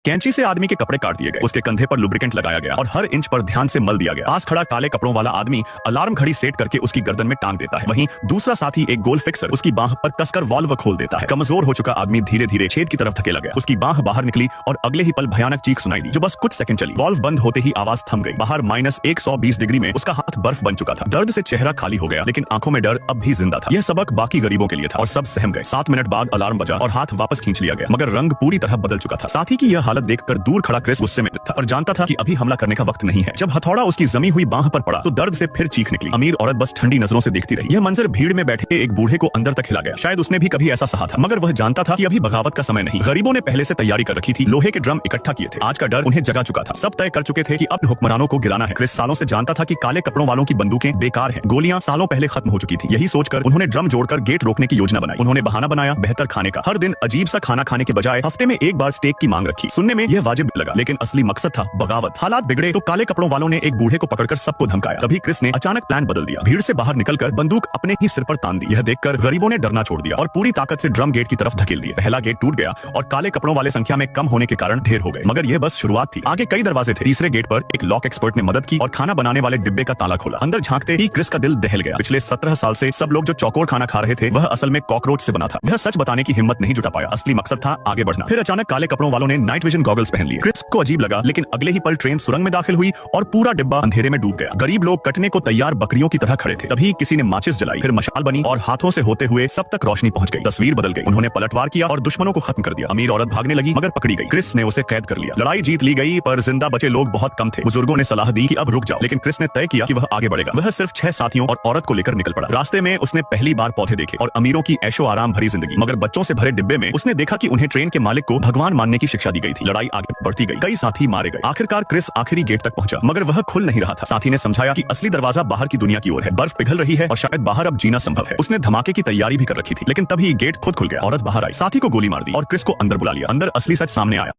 कैंची से आदमी के कपड़े काट दिए गए, उसके कंधे पर लुब्रिकेंट लगाया गया और हर इंच पर ध्यान से मल दिया गया। पास खड़ा काले कपड़ों वाला आदमी अलार्म घड़ी सेट करके उसकी गर्दन में टांग देता है। वहीं दूसरा साथी एक गोल फिक्सर उसकी बाह पर कसकर वाल्व खोल देता है। कमजोर हो चुका आदमी धीरे धीरे छेद की तरफ धकेला गया। उसकी बाह बाहर निकली और अगले ही पल भयानक चीख सुनाई दी, जो बस कुछ सेकंड चली। वाल्व बंद होते ही आवाज थम गई। बाहर -120 डिग्री में उसका हाथ बर्फ बन चुका था। दर्द से चेहरा खाली हो गया, लेकिन आंखों में डर अब भी जिंदा था। यह सबक बाकी गरीबों के लिए था और सब सहम गए। 7 मिनट बाद अलार्म बजा और हाथ वापस खींच लिया गया, मगर रंग पूरी तरह बदल चुका था। साथी की यह हालत देखकर दूर खड़ा क्रिस गुस्से में था और जानता था कि अभी हमला करने का वक्त नहीं है। जब हथौड़ा उसकी जमी हुई बाह पर पड़ा तो दर्द से फिर चीख निकली। अमीर औरत बस ठंडी नजरों से देखती रही। यह मंजर भीड़ में बैठे एक बूढ़े को अंदर तक हिला गया। शायद उसने भी कभी ऐसा सहा था, मगर वह जानता था कि अभी बगावत का समय नहीं। गरीबों ने पहले से तैयारी कर रखी थी, लोहे के ड्रम इकट्ठा किए थे। आज का डर उन्हें जगा चुका था। सब तय कर चुके थे कि अब हुक्मरानों को गिराना है। क्रिस सालों से जानता था कि काले कपड़ों वालों की बंदूकें बेकार हैं। गोलियां सालों पहले खत्म हो चुकी थी। यही सोचकर उन्होंने ड्रम जोड़कर गेट रोकने की योजना बनाई। उन्होंने बहाना बनाया बेहतर खाने का। हर दिन अजीब सा खाना खाने के बजाय हफ्ते में एक बार स्टेक की मांग रखी। सुनने में यह वाजिब लगा, लेकिन असली मकसद था बगावत। हालात बिगड़े तो काले कपड़ों वालों ने एक बूढ़े को पकड़कर सबको धमकाया। तभी क्रिस ने अचानक प्लान बदल दिया। भीड़ से बाहर निकलकर बंदूक अपने ही सिर पर तान दी। यह देखकर गरीबों ने डरना छोड़ दिया और पूरी ताकत से ड्रम गेट की तरफ धकेल दिए। पहला गेट टूट गया और काले कपड़ों वाले संख्या में कम होने के कारण ढेर हो गए, मगर यह बस शुरुआत थी। आगे कई दरवाजे थे। तीसरे गेट पर एक लॉक एक्सपर्ट ने मदद की और खाना बनाने वाले डिब्बे का ताला खोला। अंदर झांकते ही क्रिस का दिल दहल गया। पिछले 17 साल से सब लोग जो चौकोर खाना खा रहे थे, वह असल में कॉकरोच से बना था। वह सच बताने की हिम्मत नहीं जुटा पाया। असली मकसद था आगे बढ़ना। फिर अचानक काले कपड़ों वालों ने नाइट विजन गॉगल्स पहन लिए। क्रिस को अजीब लगा, लेकिन अगले ही पल ट्रेन सुरंग में दाखिल हुई और पूरा डिब्बा अंधेरे में डूब गया। गरीब लोग कटने को तैयार बकरियों की तरह खड़े थे। तभी किसी ने माचिस जलाई, फिर मशाल बनी और हाथों से होते हुए सब तक रोशनी पहुंच गई। तस्वीर बदल गई। उन्होंने पलटवार किया और दुश्मनों को खत्म कर दिया। अमीर औरत भागने लगी, मगर पकड़ी गई। क्रिस ने उसे कैद कर लिया। लड़ाई जीत ली गई, पर जिंदा बचे लोग बहुत कम थे। बुजुर्गों ने सलाह दी कि अब रुक जाओ, लेकिन क्रिस ने तय किया कि वह आगे बढ़ेगा। वह सिर्फ 6 साथियों और औरत को लेकर निकल पड़ा। रास्ते में उसने पहली बार पौधे देखे और अमीरों की ऐशो आराम भरी जिंदगी, मगर बच्चों से भरे डिब्बे में उसने देखा कि उन्हें ट्रेन के मालिक को भगवान मानने की शिक्षा दी गई थी। लड़ाई आगे बढ़ती गई। कई साथी मारे गए। आखिरकार क्रिस आखिरी गेट तक पहुंचा, मगर वह खुल नहीं रहा था। साथी ने समझाया कि असली दरवाजा बाहर की दुनिया की ओर है। बर्फ पिघल रही है और शायद बाहर अब जीना संभव है। उसने धमाके की तैयारी भी कर रखी थी, लेकिन तभी गेट खुद खुल गया। औरत बाहर आई, साथी को गोली मार दी और क्रिस को अंदर बुला लिया। अंदर असली सच सामने आया।